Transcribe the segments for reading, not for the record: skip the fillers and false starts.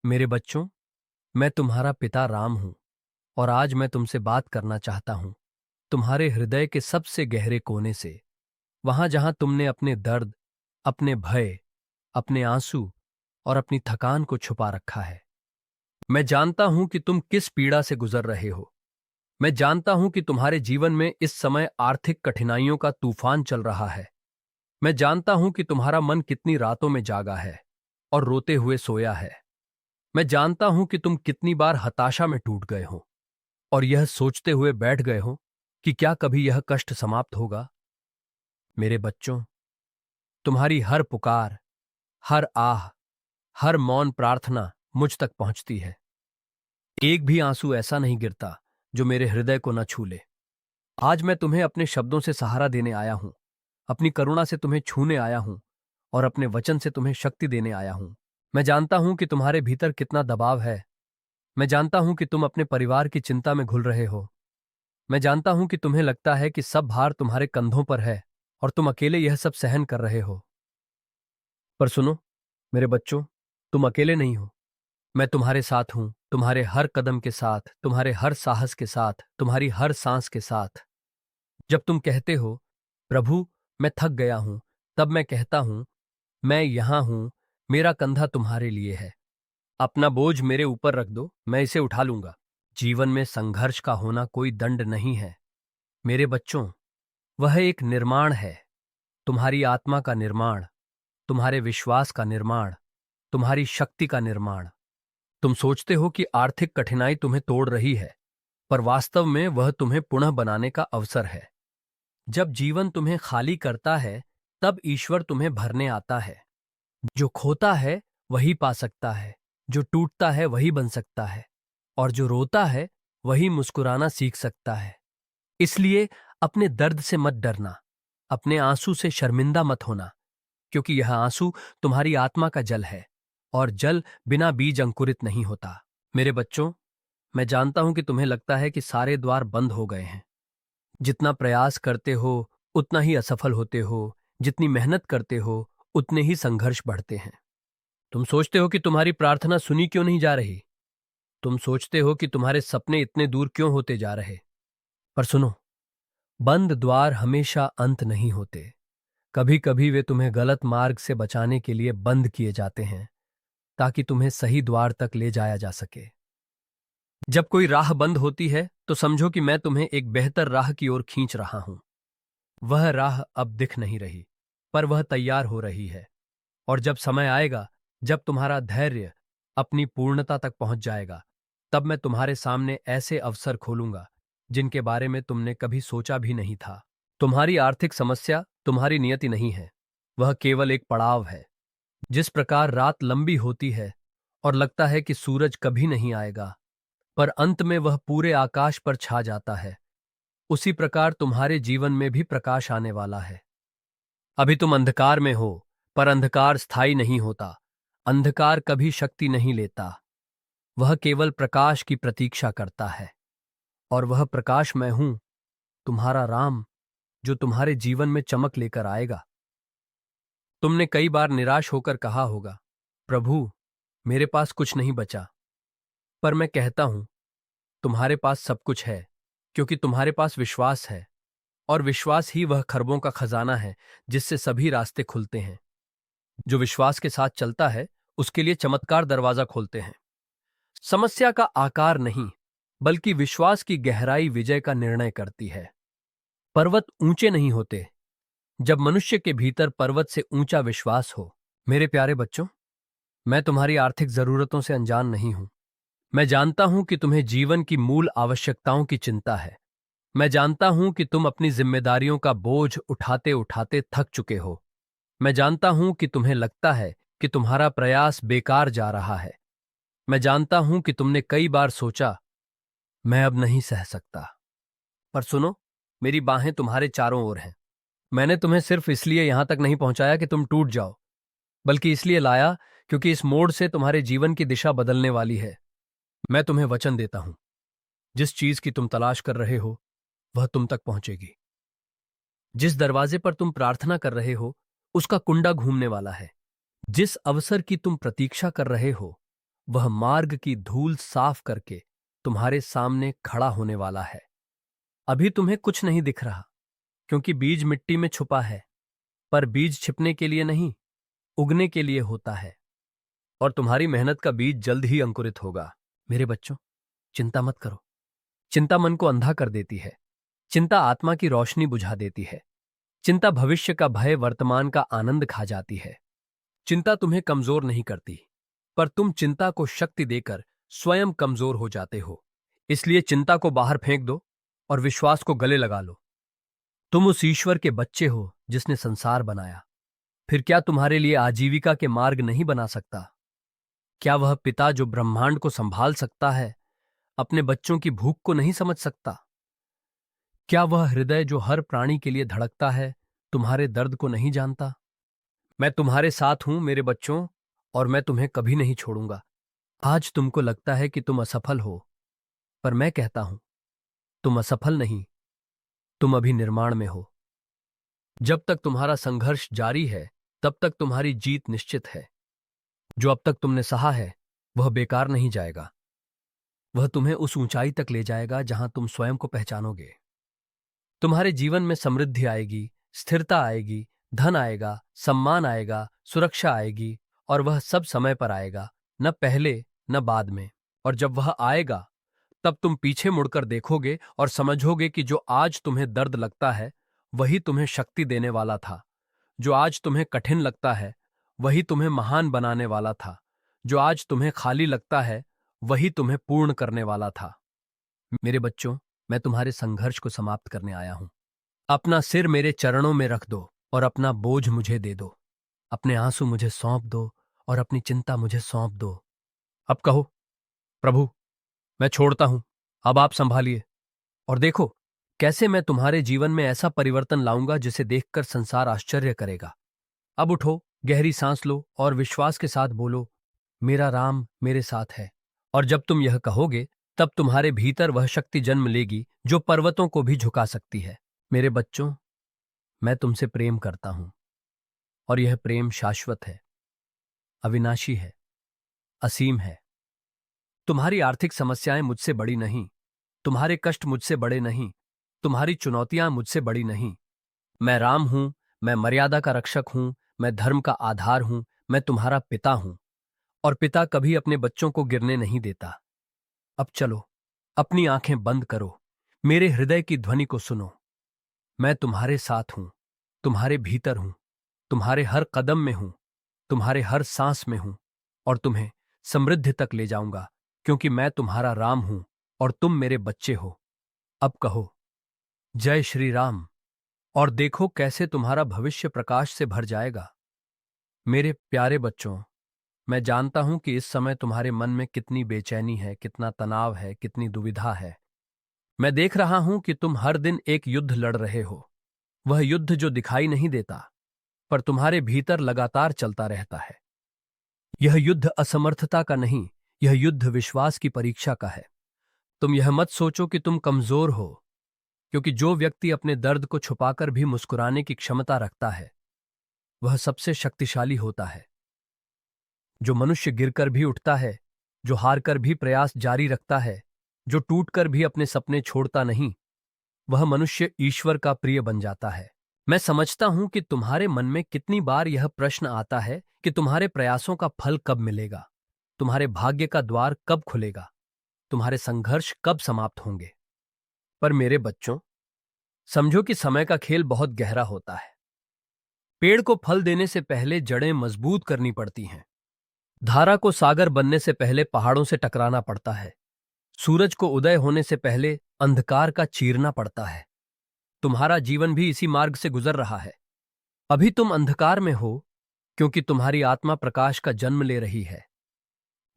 मेरे बच्चों, मैं तुम्हारा पिता राम हूं और आज मैं तुमसे बात करना चाहता हूं तुम्हारे हृदय के सबसे गहरे कोने से, वहां जहां तुमने अपने दर्द, अपने भय, अपने आंसू और अपनी थकान को छुपा रखा है। मैं जानता हूं कि तुम किस पीड़ा से गुजर रहे हो। मैं जानता हूं कि तुम्हारे जीवन में इस समय आर्थिक कठिनाइयों का तूफान चल रहा है। मैं जानता हूं कि तुम्हारा मन कितनी रातों में जागा है और रोते हुए सोया है। मैं जानता हूं कि तुम कितनी बार हताशा में टूट गए हो और यह सोचते हुए बैठ गए हो कि क्या कभी यह कष्ट समाप्त होगा। मेरे बच्चों, तुम्हारी हर पुकार, हर आह, हर मौन प्रार्थना मुझ तक पहुंचती है। एक भी आंसू ऐसा नहीं गिरता जो मेरे हृदय को न छू ले। आज मैं तुम्हें अपने शब्दों से सहारा देने आया हूं, अपनी करुणा से तुम्हें छूने आया हूं और अपने वचन से तुम्हें शक्ति देने आया हूं। मैं जानता हूं कि तुम्हारे भीतर कितना दबाव है। मैं जानता हूं कि तुम अपने परिवार की चिंता में घुल रहे हो। मैं जानता हूं कि तुम्हें लगता है कि सब भार तुम्हारे कंधों पर है और तुम अकेले यह सब सहन कर रहे हो। पर सुनो मेरे बच्चों, तुम अकेले नहीं हो। मैं तुम्हारे साथ हूं, तुम्हारे हर कदम के साथ, तुम्हारे हर साहस के साथ, तुम्हारी हर सांस के साथ। जब तुम कहते हो, प्रभु मैं थक गया हूं, तब मैं कहता हूं, मैं यहां हूं, मेरा कंधा तुम्हारे लिए है। अपना बोझ मेरे ऊपर रख दो, मैं इसे उठा लूंगा। जीवन में संघर्ष का होना कोई दंड नहीं है मेरे बच्चों, वह एक निर्माण है। तुम्हारी आत्मा का निर्माण, तुम्हारे विश्वास का निर्माण, तुम्हारी शक्ति का निर्माण। तुम सोचते हो कि आर्थिक कठिनाई तुम्हें तोड़ रही है, पर वास्तव में वह तुम्हें पुनः बनाने का अवसर है। जब जीवन तुम्हें खाली करता है, तब ईश्वर तुम्हें भरने आता है। जो खोता है वही पा सकता है, जो टूटता है वही बन सकता है, और जो रोता है वही मुस्कुराना सीख सकता है। इसलिए अपने दर्द से मत डरना, अपने आंसू से शर्मिंदा मत होना, क्योंकि यह आंसू तुम्हारी आत्मा का जल है, और जल बिना बीज अंकुरित नहीं होता। मेरे बच्चों, मैं जानता हूं कि तुम्हें लगता है कि सारे द्वार बंद हो गए हैं। जितना प्रयास करते हो उतना ही असफल होते हो, जितनी मेहनत करते हो उतने ही संघर्ष बढ़ते हैं। तुम सोचते हो कि तुम्हारी प्रार्थना सुनी क्यों नहीं जा रही। तुम सोचते हो कि तुम्हारे सपने इतने दूर क्यों होते जा रहे। पर सुनो, बंद द्वार हमेशा अंत नहीं होते। कभी कभी वे तुम्हें गलत मार्ग से बचाने के लिए बंद किए जाते हैं, ताकि तुम्हें सही द्वार तक ले जाया जा सके। जब कोई राह बंद होती है तो समझो कि मैं तुम्हें एक बेहतर राह की ओर खींच रहा हूं। वह राह अब दिख नहीं रही, पर वह तैयार हो रही है। और जब समय आएगा, जब तुम्हारा धैर्य अपनी पूर्णता तक पहुंच जाएगा, तब मैं तुम्हारे सामने ऐसे अवसर खोलूंगा जिनके बारे में तुमने कभी सोचा भी नहीं था। तुम्हारी आर्थिक समस्या तुम्हारी नियति नहीं है, वह केवल एक पड़ाव है। जिस प्रकार रात लंबी होती है और लगता है कि सूरज कभी नहीं आएगा, पर अंत में वह पूरे आकाश पर छा जाता है, उसी प्रकार तुम्हारे जीवन में भी प्रकाश आने वाला है। अभी तुम अंधकार में हो, पर अंधकार स्थायी नहीं होता। अंधकार कभी शक्ति नहीं लेता, वह केवल प्रकाश की प्रतीक्षा करता है। और वह प्रकाश मैं हूं, तुम्हारा राम, जो तुम्हारे जीवन में चमक लेकर आएगा। तुमने कई बार निराश होकर कहा होगा, प्रभु मेरे पास कुछ नहीं बचा। पर मैं कहता हूं, तुम्हारे पास सब कुछ है, क्योंकि तुम्हारे पास विश्वास है। और विश्वास ही वह खरबों का खजाना है जिससे सभी रास्ते खुलते हैं। जो विश्वास के साथ चलता है उसके लिए चमत्कार दरवाजा खोलते हैं। समस्या का आकार नहीं, बल्कि विश्वास की गहराई विजय का निर्णय करती है। पर्वत ऊंचे नहीं होते जब मनुष्य के भीतर पर्वत से ऊंचा विश्वास हो। मेरे प्यारे बच्चों, मैं तुम्हारी आर्थिक जरूरतों से अनजान नहीं हूं। मैं जानता हूं कि तुम्हें जीवन की मूल आवश्यकताओं की चिंता है। मैं जानता हूं कि तुम अपनी जिम्मेदारियों का बोझ उठाते उठाते थक चुके हो। मैं जानता हूं कि तुम्हें लगता है कि तुम्हारा प्रयास बेकार जा रहा है। मैं जानता हूं कि तुमने कई बार सोचा, मैं अब नहीं सह सकता। पर सुनो, मेरी बाहें तुम्हारे चारों ओर हैं। मैंने तुम्हें सिर्फ इसलिए यहां तक नहीं पहुंचाया कि तुम टूट जाओ, बल्कि इसलिए लाया क्योंकि इस मोड़ से तुम्हारे जीवन की दिशा बदलने वाली है। मैं तुम्हें वचन देता हूं, जिस चीज की तुम तलाश कर रहे हो वह तुम तक पहुंचेगी। जिस दरवाजे पर तुम प्रार्थना कर रहे हो उसका कुंडा घूमने वाला है। जिस अवसर की तुम प्रतीक्षा कर रहे हो वह मार्ग की धूल साफ करके तुम्हारे सामने खड़ा होने वाला है। अभी तुम्हें कुछ नहीं दिख रहा, क्योंकि बीज मिट्टी में छुपा है, पर बीज छिपने के लिए नहीं, उगने के लिए होता है। और तुम्हारी मेहनत का बीज जल्द ही अंकुरित होगा। मेरे बच्चों, चिंता मत करो। चिंता मन को अंधा कर देती है। चिंता आत्मा की रोशनी बुझा देती है। चिंता भविष्य का भय, वर्तमान का आनंद खा जाती है। चिंता तुम्हें कमजोर नहीं करती, पर तुम चिंता को शक्ति देकर स्वयं कमजोर हो जाते हो। इसलिए चिंता को बाहर फेंक दो और विश्वास को गले लगा लो। तुम उस ईश्वर के बच्चे हो जिसने संसार बनाया। फिर क्या तुम्हारे लिए आजीविका के मार्ग नहीं बना सकता? क्या वह पिता जो ब्रह्मांड को संभाल सकता है अपने बच्चों की भूख को नहीं समझ सकता? क्या वह हृदय जो हर प्राणी के लिए धड़कता है तुम्हारे दर्द को नहीं जानता? मैं तुम्हारे साथ हूं मेरे बच्चों, और मैं तुम्हें कभी नहीं छोड़ूंगा। आज तुमको लगता है कि तुम असफल हो, पर मैं कहता हूं तुम असफल नहीं, तुम अभी निर्माण में हो। जब तक तुम्हारा संघर्ष जारी है तब तक तुम्हारी जीत निश्चित है। जो अब तक तुमने सहा है वह बेकार नहीं जाएगा। वह तुम्हें उस ऊंचाई तक ले जाएगा जहां तुम स्वयं को पहचानोगे। तुम्हारे जीवन में समृद्धि आएगी, स्थिरता आएगी, धन आएगा, सम्मान आएगा, सुरक्षा आएगी, और वह सब समय पर आएगा, न पहले न बाद में। और जब वह आएगा तब तुम पीछे मुड़कर देखोगे और समझोगे कि जो आज तुम्हें दर्द लगता है वही तुम्हें शक्ति देने वाला था। जो आज तुम्हें कठिन लगता है वही तुम्हें महान बनाने वाला था। जो आज तुम्हें खाली लगता है वही तुम्हें पूर्ण करने वाला था। मेरे बच्चों, मैं तुम्हारे संघर्ष को समाप्त करने आया हूं। अपना सिर मेरे चरणों में रख दो और अपना बोझ मुझे दे दो। अपने आंसू मुझे सौंप दो और अपनी चिंता मुझे सौंप दो। अब कहो, प्रभु, मैं छोड़ता हूं, अब आप संभालिए। और देखो कैसे मैं तुम्हारे जीवन में ऐसा परिवर्तन लाऊंगा जिसे देखकर संसार आश्चर्य करेगा। अब उठो, गहरी सांस लो और विश्वास के साथ बोलो, मेरा राम मेरे साथ है। और जब तुम यह कहोगे तब तुम्हारे भीतर वह शक्ति जन्म लेगी जो पर्वतों को भी झुका सकती है। मेरे बच्चों, मैं तुमसे प्रेम करता हूं, और यह प्रेम शाश्वत है, अविनाशी है, असीम है। तुम्हारी आर्थिक समस्याएं मुझसे बड़ी नहीं, तुम्हारे कष्ट मुझसे बड़े नहीं, तुम्हारी चुनौतियां मुझसे बड़ी नहीं। मैं राम हूं, मैं मर्यादा का रक्षक हूं, मैं धर्म का आधार हूं, मैं तुम्हारा पिता हूं। और पिता कभी अपने बच्चों को गिरने नहीं देता। अब चलो, अपनी आंखें बंद करो, मेरे हृदय की ध्वनि को सुनो। मैं तुम्हारे साथ हूं, तुम्हारे भीतर हूं, तुम्हारे हर कदम में हूं, तुम्हारे हर सांस में हूं, और तुम्हें समृद्धि तक ले जाऊंगा, क्योंकि मैं तुम्हारा राम हूं और तुम मेरे बच्चे हो। अब कहो, जय श्री राम, और देखो कैसे तुम्हारा भविष्य प्रकाश से भर जाएगा। मेरे प्यारे बच्चों, मैं जानता हूं कि इस समय तुम्हारे मन में कितनी बेचैनी है, कितना तनाव है, कितनी दुविधा है। मैं देख रहा हूं कि तुम हर दिन एक युद्ध लड़ रहे हो। वह युद्ध जो दिखाई नहीं देता, पर तुम्हारे भीतर लगातार चलता रहता है। यह युद्ध असमर्थता का नहीं, यह युद्ध विश्वास की परीक्षा का है। तुम यह मत सोचो कि तुम कमजोर हो, क्योंकि जो व्यक्ति अपने दर्द को छुपाकर भी मुस्कुराने की क्षमता रखता है वह सबसे शक्तिशाली होता है। जो मनुष्य गिरकर भी उठता है, जो हारकर भी प्रयास जारी रखता है, जो टूटकर भी अपने सपने छोड़ता नहीं, वह मनुष्य ईश्वर का प्रिय बन जाता है। मैं समझता हूं कि तुम्हारे मन में कितनी बार यह प्रश्न आता है कि तुम्हारे प्रयासों का फल कब मिलेगा, तुम्हारे भाग्य का द्वार कब खुलेगा, तुम्हारे संघर्ष कब समाप्त होंगे। पर मेरे बच्चों, समझो कि समय का खेल बहुत गहरा होता है। पेड़ को फल देने से पहले जड़ें मजबूत करनी पड़ती हैं। धारा को सागर बनने से पहले पहाड़ों से टकराना पड़ता है। सूरज को उदय होने से पहले अंधकार का चीरना पड़ता है। तुम्हारा जीवन भी इसी मार्ग से गुजर रहा है। अभी तुम अंधकार में हो क्योंकि तुम्हारी आत्मा प्रकाश का जन्म ले रही है।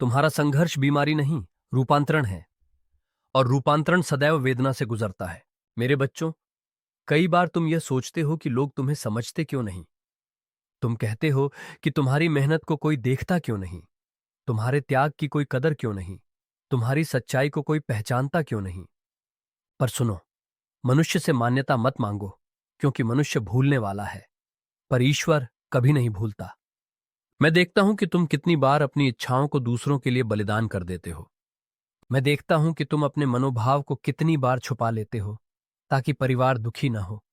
तुम्हारा संघर्ष बीमारी नहीं, रूपांतरण है, और रूपांतरण सदैव वेदना से गुजरता है। मेरे बच्चों, कई बार तुम यह सोचते हो कि लोग तुम्हें समझते क्यों नहीं। तुम कहते हो कि तुम्हारी मेहनत को कोई देखता क्यों नहीं, तुम्हारे त्याग की कोई कदर क्यों नहीं, तुम्हारी सच्चाई को कोई पहचानता क्यों नहीं। पर सुनो, मनुष्य से मान्यता मत मांगो, क्योंकि मनुष्य भूलने वाला है, पर ईश्वर कभी नहीं भूलता। मैं देखता हूं कि तुम कितनी बार अपनी इच्छाओं को दूसरों के लिए बलिदान कर देते हो। मैं देखता हूं कि तुम अपने मनोभाव को कितनी बार छुपा लेते हो ताकि परिवार दुखी ना हो।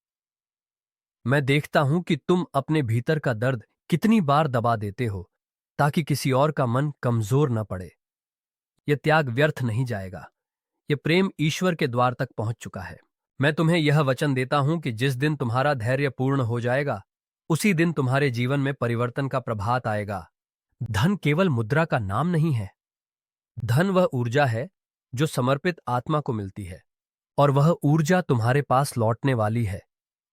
मैं देखता हूं कि तुम अपने भीतर का दर्द कितनी बार दबा देते हो ताकि किसी और का मन कमजोर न पड़े। यह त्याग व्यर्थ नहीं जाएगा। यह प्रेम ईश्वर के द्वार तक पहुंच चुका है। मैं तुम्हें यह वचन देता हूं कि जिस दिन तुम्हारा धैर्य पूर्ण हो जाएगा, उसी दिन तुम्हारे जीवन में परिवर्तन का प्रभात आएगा। धन केवल मुद्रा का नाम नहीं है। धन वह ऊर्जा है जो समर्पित आत्मा को मिलती है, और वह ऊर्जा तुम्हारे पास लौटने वाली है,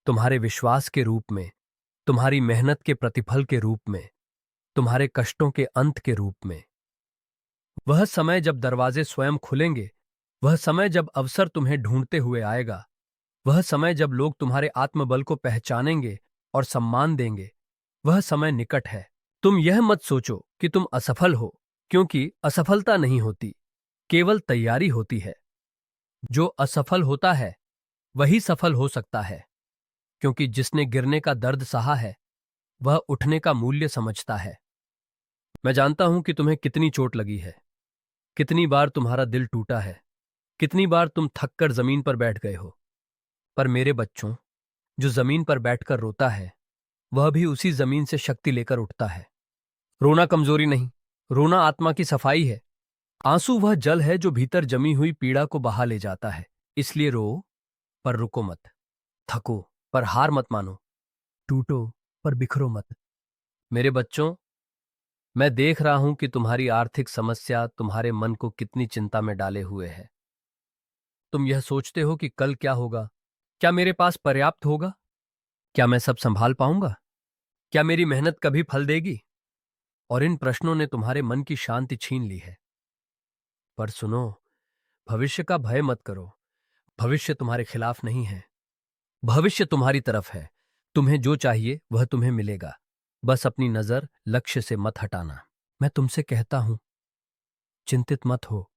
तुम्हारे विश्वास के रूप में, तुम्हारी मेहनत के प्रतिफल के रूप में, तुम्हारे कष्टों के अंत के रूप में। वह समय जब दरवाजे स्वयं खुलेंगे, वह समय जब अवसर तुम्हें ढूंढते हुए आएगा, वह समय जब लोग तुम्हारे आत्मबल को पहचानेंगे और सम्मान देंगे, वह समय निकट है। तुम यह मत सोचो कि तुम असफल हो, क्योंकि असफलता नहीं होती, केवल तैयारी होती है। जो असफल होता है वही सफल हो सकता है, क्योंकि जिसने गिरने का दर्द सहा है वह उठने का मूल्य समझता है। मैं जानता हूं कि तुम्हें कितनी चोट लगी है, कितनी बार तुम्हारा दिल टूटा है, कितनी बार तुम थककर जमीन पर बैठ गए हो। पर मेरे बच्चों, जो जमीन पर बैठकर रोता है वह भी उसी जमीन से शक्ति लेकर उठता है। रोना कमजोरी नहीं, रोना आत्मा की सफाई है। आंसू वह जल है जो भीतर जमी हुई पीड़ा को बहा ले जाता है। इसलिए रो, पर रुको मत। थको, पर हार मत मानो। टूटो, पर बिखरो मत। मेरे बच्चों, मैं देख रहा हूं कि तुम्हारी आर्थिक समस्या तुम्हारे मन को कितनी चिंता में डाले हुए है। तुम यह सोचते हो कि कल क्या होगा, क्या मेरे पास पर्याप्त होगा, क्या मैं सब संभाल पाऊंगा, क्या मेरी मेहनत कभी फल देगी। और इन प्रश्नों ने तुम्हारे मन की शांति छीन ली है। पर सुनो, भविष्य का भय मत करो। भविष्य तुम्हारे खिलाफ नहीं है, भविष्य तुम्हारी तरफ है। तुम्हें जो चाहिए वह तुम्हें मिलेगा। बस अपनी नजर लक्ष्य से मत हटाना। मैं तुमसे कहता हूं, चिंतित मत हो।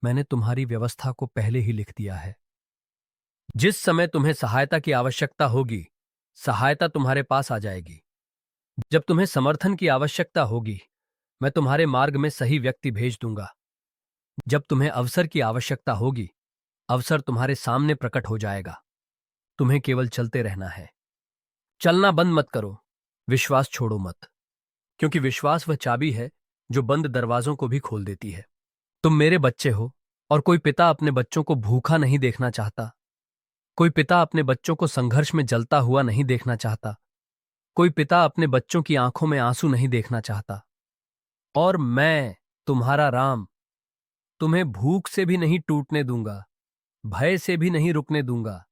मैंने तुम्हारी व्यवस्था को पहले ही लिख दिया है। जिस समय तुम्हें सहायता की आवश्यकता होगी, सहायता तुम्हारे पास आ जाएगी। जब तुम्हें समर्थन की आवश्यकता होगी, मैं तुम्हारे मार्ग में सही व्यक्ति भेज दूंगा। जब तुम्हें अवसर की आवश्यकता होगी, अवसर तुम्हारे सामने प्रकट हो जाएगा। तुम्हें केवल चलते रहना है। चलना बंद मत करो, विश्वास छोड़ो मत, क्योंकि विश्वास वह चाबी है जो बंद दरवाजों को भी खोल देती है। तुम मेरे बच्चे हो, और कोई पिता अपने बच्चों को भूखा नहीं देखना चाहता। कोई पिता अपने बच्चों को संघर्ष में जलता हुआ नहीं देखना चाहता। कोई पिता अपने बच्चों की आंखों में आंसू नहीं देखना चाहता। और मैं, तुम्हारा राम, तुम्हें भूख से भी नहीं टूटने दूंगा, भय से भी नहीं रुकने दूंगा,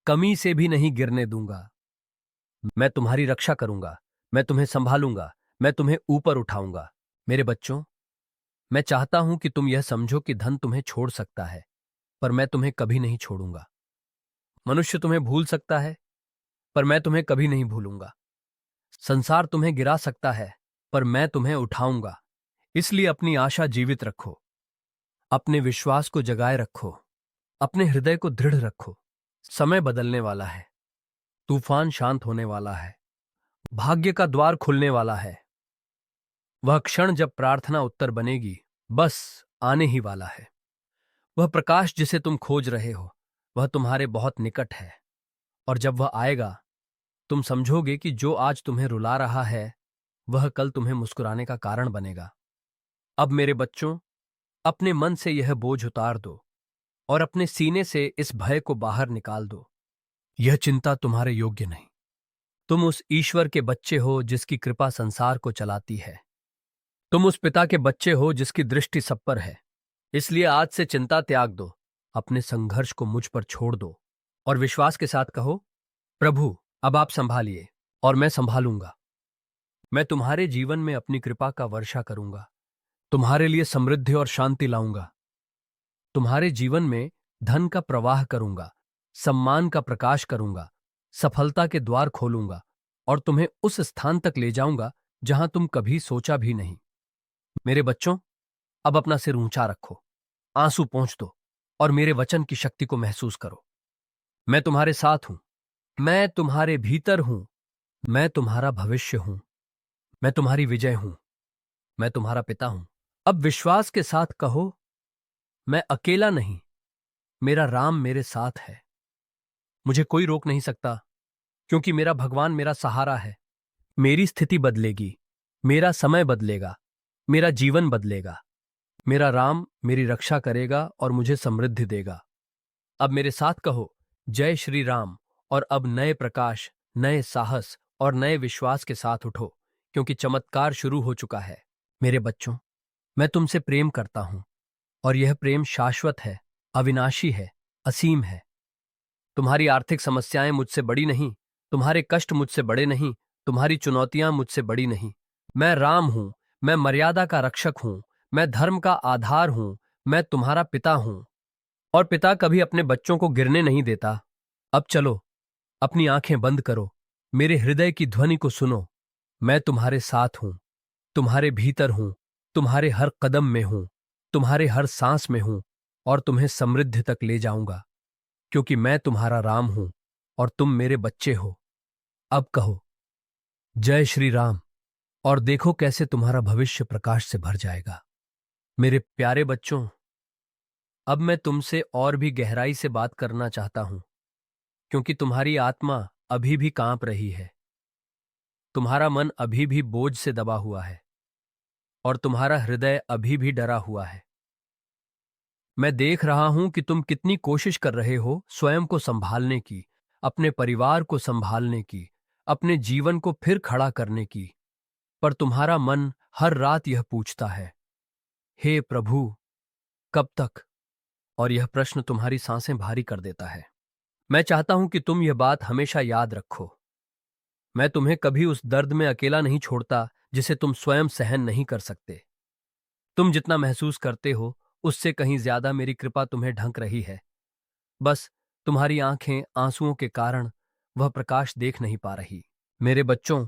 कमी से भी नहीं गिरने दूंगा। मैं तुम्हारी रक्षा करूंगा, मैं तुम्हें संभालूंगा, मैं तुम्हें ऊपर उठाऊंगा। मेरे बच्चों, मैं चाहता हूं कि तुम यह समझो कि धन तुम्हें छोड़ सकता है, पर मैं तुम्हें कभी नहीं छोड़ूंगा। मनुष्य तुम्हें भूल सकता है, पर मैं तुम्हें कभी नहीं भूलूंगा। संसार तुम्हें गिरा सकता है, पर मैं तुम्हें उठाऊंगा। इसलिए अपनी आशा जीवित रखो, अपने विश्वास को जगाए रखो, अपने हृदय को दृढ़ रखो। समय बदलने वाला है, तूफान शांत होने वाला है, भाग्य का द्वार खुलने वाला है। वह क्षण जब प्रार्थना उत्तर बनेगी, बस आने ही वाला है। वह प्रकाश जिसे तुम खोज रहे हो, वह तुम्हारे बहुत निकट है। और जब वह आएगा, तुम समझोगे कि जो आज तुम्हें रुला रहा है, वह कल तुम्हें मुस्कुराने का कारण बनेगा। अब मेरे बच्चों, अपने मन से यह बोझ उतार दो और अपने सीने से इस भय को बाहर निकाल दो। यह चिंता तुम्हारे योग्य नहीं। तुम उस ईश्वर के बच्चे हो जिसकी कृपा संसार को चलाती है। तुम उस पिता के बच्चे हो जिसकी दृष्टि सब पर है। इसलिए आज से चिंता त्याग दो, अपने संघर्ष को मुझ पर छोड़ दो और विश्वास के साथ कहो, प्रभु, अब आप संभालिए और मैं संभालूंगा। मैं तुम्हारे जीवन में अपनी कृपा का वर्षा करूंगा, तुम्हारे लिए समृद्धि और शांति लाऊंगा। तुम्हारे जीवन में धन का प्रवाह करूंगा, सम्मान का प्रकाश करूंगा, सफलता के द्वार खोलूंगा और तुम्हें उस स्थान तक ले जाऊंगा जहां तुम कभी सोचा भी नहीं। मेरे बच्चों, अब अपना सिर ऊंचा रखो, आंसू पोंछ दो और मेरे वचन की शक्ति को महसूस करो। मैं तुम्हारे साथ हूं, मैं तुम्हारे भीतर हूं, मैं तुम्हारा भविष्य हूं, मैं तुम्हारी विजय हूं। मैं तुम्हारा पिता हूं। अब विश्वास के साथ कहो, मैं अकेला नहीं, मेरा राम मेरे साथ है। मुझे कोई रोक नहीं सकता, क्योंकि मेरा भगवान मेरा सहारा है। मेरी स्थिति बदलेगी, मेरा समय बदलेगा, मेरा जीवन बदलेगा। मेरा राम मेरी रक्षा करेगा और मुझे समृद्धि देगा। अब मेरे साथ कहो, जय श्री राम। और अब नए प्रकाश, नए साहस और नए विश्वास के साथ उठो, क्योंकि चमत्कार शुरू हो चुका है। मेरे बच्चों, मैं तुमसे प्रेम करता हूं, और यह प्रेम शाश्वत है, अविनाशी है, असीम है। तुम्हारी आर्थिक समस्याएं मुझसे बड़ी नहीं, तुम्हारे कष्ट मुझसे बड़े नहीं, तुम्हारी चुनौतियां मुझसे बड़ी नहीं। मैं राम हूं, मैं मर्यादा का रक्षक हूं, मैं धर्म का आधार हूं, मैं तुम्हारा पिता हूं। और पिता कभी अपने बच्चों को गिरने नहीं देता। अब चलो, अपनी आंखें बंद करो, मेरे हृदय की ध्वनि को सुनो। मैं तुम्हारे साथ हूं, तुम्हारे भीतर हूं, तुम्हारे हर कदम में हूं, तुम्हारे हर सांस में हूं, और तुम्हें समृद्धि तक ले जाऊंगा, क्योंकि मैं तुम्हारा राम हूं और तुम मेरे बच्चे हो। अब कहो, जय श्री राम, और देखो कैसे तुम्हारा भविष्य प्रकाश से भर जाएगा। मेरे प्यारे बच्चों, अब मैं तुमसे और भी गहराई से बात करना चाहता हूं, क्योंकि तुम्हारी आत्मा अभी भी कांप रही है, तुम्हारा मन अभी भी बोझ से दबा हुआ है, और तुम्हारा हृदय अभी भी डरा हुआ है। मैं देख रहा हूं कि तुम कितनी कोशिश कर रहे हो स्वयं को संभालने की, अपने परिवार को संभालने की, अपने जीवन को फिर खड़ा करने की, पर तुम्हारा मन हर रात यह पूछता है, हे प्रभु, कब तक? और यह प्रश्न तुम्हारी सांसें भारी कर देता है। मैं चाहता हूं कि तुम यह बात हमेशा याद रखो। मैं तुम्हें कभी उस दर्द में अकेला नहीं छोड़ता जिसे तुम स्वयं सहन नहीं कर सकते। तुम जितना महसूस करते हो, उससे कहीं ज्यादा मेरी कृपा तुम्हें ढंक रही है। बस तुम्हारी आंखें आंसुओं के कारण वह प्रकाश देख नहीं पा रही। मेरे बच्चों,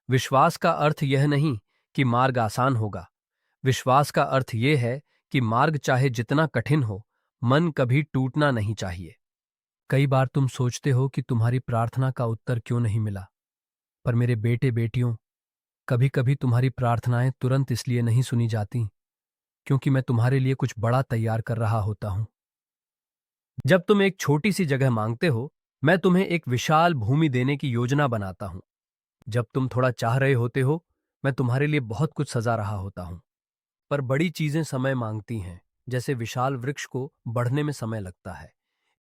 विश्वास का अर्थ यह नहीं कि मार्ग आसान होगा। विश्वास का अर्थ यह है कि मार्ग चाहे जितना कठिन हो, मन कभी टूटना नहीं चाहिए। कई बार तुम सोचते हो कि तुम्हारी प्रार्थना का उत्तर क्यों नहीं मिला, पर मेरे बेटे बेटियों, कभी कभी तुम्हारी प्रार्थनाएं तुरंत इसलिए नहीं सुनी जाती क्योंकि मैं तुम्हारे लिए कुछ बड़ा तैयार कर रहा होता हूं। जब तुम एक छोटी सी जगह मांगते हो, मैं तुम्हें एक विशाल भूमि देने की योजना बनाता हूं। जब तुम थोड़ा चाह रहे होते हो, मैं तुम्हारे लिए बहुत कुछ सजा रहा होता हूं। पर बड़ी चीजें समय मांगती हैं, जैसे विशाल वृक्ष को बढ़ने में समय लगता है।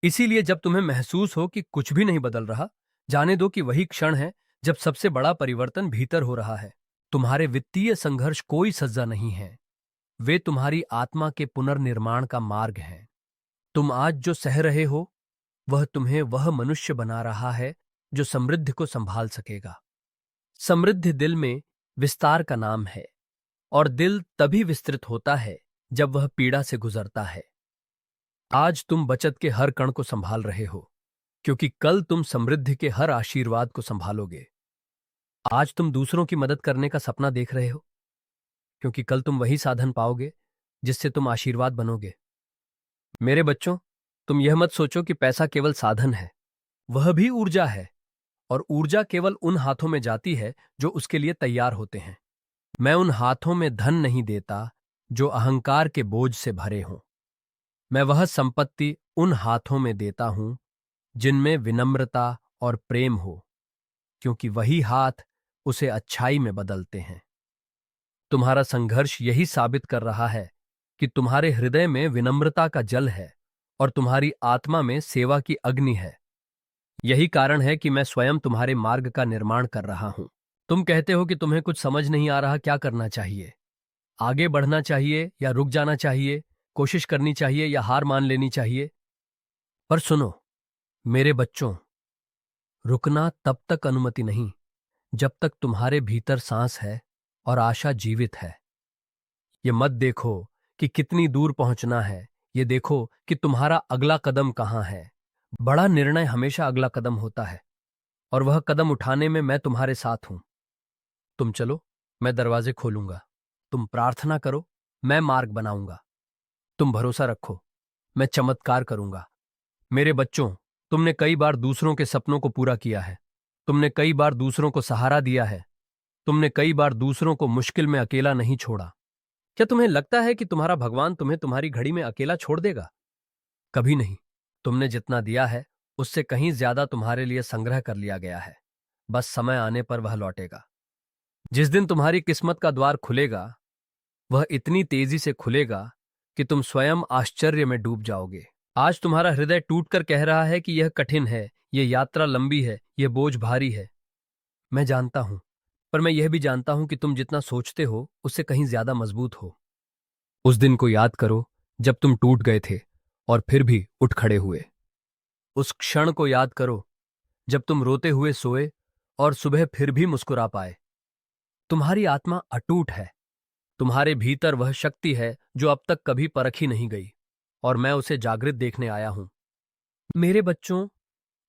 इसीलिए जब तुम्हें महसूस हो कि कुछ भी नहीं बदल रहा, जाने दो कि वही क्षण है जब सबसे बड़ा परिवर्तन भीतर हो रहा है। तुम्हारे वित्तीय संघर्ष कोई सज्जा नहीं है, वे तुम्हारी आत्मा के पुनर्निर्माण का मार्ग हैं। तुम आज जो सह रहे हो, वह तुम्हें वह मनुष्य बना रहा है जो समृद्धि को संभाल सकेगा। समृद्धि दिल में विस्तार का नाम है, और दिल तभी विस्तृत होता है जब वह पीड़ा से गुजरता है। आज तुम बचत के हर कण को संभाल रहे हो, क्योंकि कल तुम समृद्धि के हर आशीर्वाद को संभालोगे। आज तुम दूसरों की मदद करने का सपना देख रहे हो, क्योंकि कल तुम वही साधन पाओगे जिससे तुम आशीर्वाद बनोगे। मेरे बच्चों, तुम यह मत सोचो कि पैसा केवल साधन है, वह भी ऊर्जा है, और ऊर्जा केवल उन हाथों में जाती है जो उसके लिए तैयार होते हैं। मैं उन हाथों में धन नहीं देता जो अहंकार के बोझ से भरे हों। मैं वह संपत्ति उन हाथों में देता हूं जिनमें विनम्रता और प्रेम हो, क्योंकि वही हाथ उसे अच्छाई में बदलते हैं। तुम्हारा संघर्ष यही साबित कर रहा है कि तुम्हारे हृदय में विनम्रता का जल है और तुम्हारी आत्मा में सेवा की अग्नि है। यही कारण है कि मैं स्वयं तुम्हारे मार्ग का निर्माण कर रहा हूं। तुम कहते हो कि तुम्हें कुछ समझ नहीं आ रहा, क्या करना चाहिए, आगे बढ़ना चाहिए या रुक जाना चाहिए, कोशिश करनी चाहिए या हार मान लेनी चाहिए। पर सुनो मेरे बच्चों, रुकना तब तक अनुमति नहीं जब तक तुम्हारे भीतर सांस है और आशा जीवित है। ये मत देखो कि कितनी दूर पहुंचना है, ये देखो कि तुम्हारा अगला कदम कहां है। बड़ा निर्णय हमेशा अगला कदम होता है, और वह कदम उठाने में मैं तुम्हारे साथ हूं। तुम चलो, मैं दरवाजे खोलूंगा। तुम प्रार्थना करो, मैं मार्ग बनाऊंगा। तुम भरोसा रखो, मैं चमत्कार करूंगा। मेरे बच्चों, तुमने कई बार दूसरों के सपनों को पूरा किया है, तुमने कई बार दूसरों को सहारा दिया है, तुमने कई बार दूसरों को मुश्किल में अकेला नहीं छोड़ा। क्या तुम्हें लगता है कि तुम्हारा भगवान तुम्हें तुम्हारी घड़ी में अकेला छोड़ देगा? कभी नहीं। तुमने जितना दिया है उससे कहीं ज्यादा तुम्हारे लिए संग्रह कर लिया गया है। बस समय आने पर वह लौटेगा। जिस दिन तुम्हारी किस्मत का द्वार खुलेगा, वह इतनी तेजी से खुलेगा कि तुम स्वयं आश्चर्य में डूब जाओगे। आज तुम्हारा हृदय टूटकर कह रहा है कि यह कठिन है, यह यात्रा लंबी है, यह बोझ भारी है। मैं जानता हूं, पर मैं यह भी जानता हूं कि तुम जितना सोचते हो उससे कहीं ज्यादा मजबूत हो। उस दिन को याद करो जब तुम टूट गए थे और फिर भी उठ खड़े हुए। उस क्षण को याद करो जब तुम रोते हुए सोए और सुबह फिर भी मुस्कुरा पाए। तुम्हारी आत्मा अटूट है। तुम्हारे भीतर वह शक्ति है जो अब तक कभी परखी नहीं गई, और मैं उसे जागृत देखने आया हूं। मेरे बच्चों,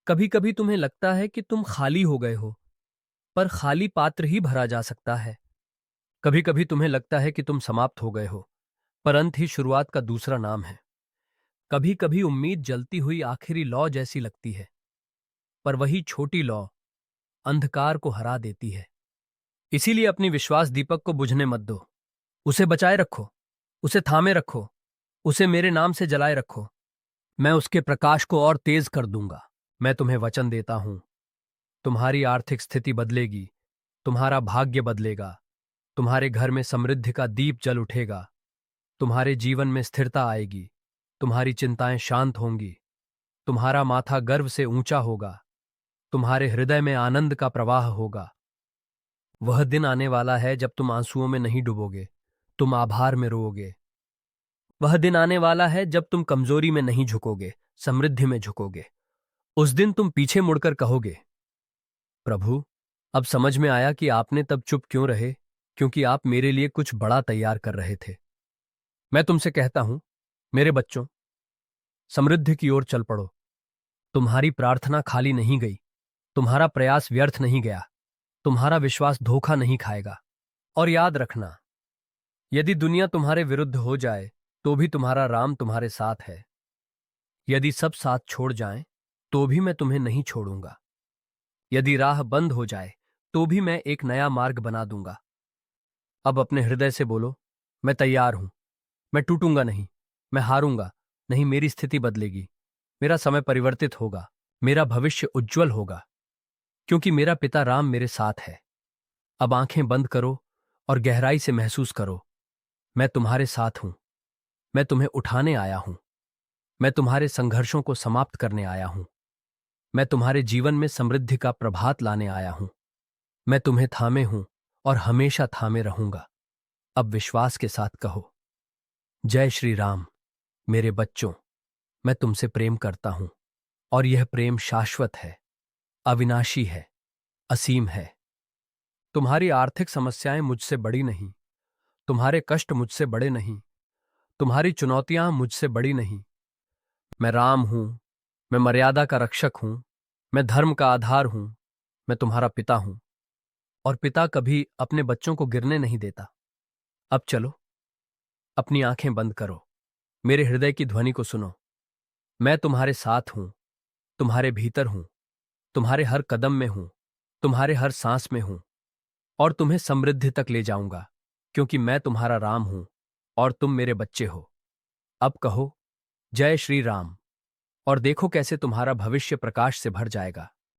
कभी कभी तुम्हें लगता है कि तुम खाली हो गए हो, पर खाली पात्र ही भरा जा सकता है। कभी कभी तुम्हें लगता है कि तुम समाप्त हो गए हो, पर अंत ही शुरुआत का दूसरा नाम है। कभी कभी उम्मीद जलती हुई आखिरी लौ जैसी लगती है, पर वही छोटी लौ अंधकार को हरा देती है। इसीलिए अपनी विश्वास दीपक को बुझने मत दो। उसे बचाए रखो, उसे थामे रखो, उसे मेरे नाम से जलाए रखो। मैं उसके प्रकाश को और तेज कर दूंगा। मैं तुम्हें वचन देता हूं, तुम्हारी आर्थिक स्थिति बदलेगी, तुम्हारा भाग्य बदलेगा, तुम्हारे घर में समृद्धि का दीप जल उठेगा, तुम्हारे जीवन में स्थिरता आएगी, तुम्हारी चिंताएं शांत होंगी, तुम्हारा माथा गर्व से ऊंचा होगा, तुम्हारे हृदय में आनंद का प्रवाह होगा। वह दिन आने वाला है जब तुम आंसुओं में नहीं डूबोगे, तुम आभार में रोओगे। वह दिन आने वाला है जब तुम कमजोरी में नहीं झुकोगे, समृद्धि में झुकोगे। उस दिन तुम पीछे मुड़कर कहोगे, प्रभु, अब समझ में आया कि आपने तब चुप क्यों रहे, क्योंकि आप मेरे लिए कुछ बड़ा तैयार कर रहे थे। मैं तुमसे कहता हूं, मेरे बच्चों, समृद्धि की ओर चल पड़ो। तुम्हारी प्रार्थना खाली नहीं गई, तुम्हारा प्रयास व्यर्थ नहीं गया, तुम्हारा विश्वास धोखा नहीं खाएगा। और याद रखना, यदि दुनिया तुम्हारे विरुद्ध हो जाए तो भी तुम्हारा राम तुम्हारे साथ है। यदि सब साथ छोड़ जाएं तो भी मैं तुम्हें नहीं छोड़ूंगा। यदि राह बंद हो जाए तो भी मैं एक नया मार्ग बना दूंगा। अब अपने हृदय से बोलो, मैं तैयार हूं, मैं टूटूंगा नहीं, मैं हारूंगा नहीं। मेरी स्थिति बदलेगी, मेरा समय परिवर्तित होगा, मेरा भविष्य उज्जवल होगा, क्योंकि मेरा पिता राम मेरे साथ है। अब आंखें बंद करो और गहराई से महसूस करो, मैं तुम्हारे साथ हूं। मैं तुम्हें उठाने आया हूं। मैं तुम्हारे संघर्षों को समाप्त करने आया हूं। मैं तुम्हारे जीवन में समृद्धि का प्रभात लाने आया हूं। मैं तुम्हें थामे हूं और हमेशा थामे रहूंगा। अब विश्वास के साथ कहो, जय श्री राम। मेरे बच्चों, मैं तुमसे प्रेम करता हूं, और यह प्रेम शाश्वत है, अविनाशी है, असीम है। तुम्हारी आर्थिक समस्याएं मुझसे बड़ी नहीं, तुम्हारे कष्ट मुझसे बड़े नहीं, तुम्हारी चुनौतियां मुझसे बड़ी नहीं। मैं राम हूं, मैं मर्यादा का रक्षक हूं, मैं धर्म का आधार हूं, मैं तुम्हारा पिता हूं। और पिता कभी अपने बच्चों को गिरने नहीं देता। अब चलो, अपनी आंखें बंद करो, मेरे हृदय की ध्वनि को सुनो। मैं तुम्हारे साथ हूं, तुम्हारे भीतर हूं, तुम्हारे हर कदम में हूं, तुम्हारे हर सांस में हूं, और तुम्हें समृद्धि तक ले जाऊंगा, क्योंकि मैं तुम्हारा राम हूं और तुम मेरे बच्चे हो। अब कहो, जय श्री राम, और देखो कैसे तुम्हारा भविष्य प्रकाश से भर जाएगा।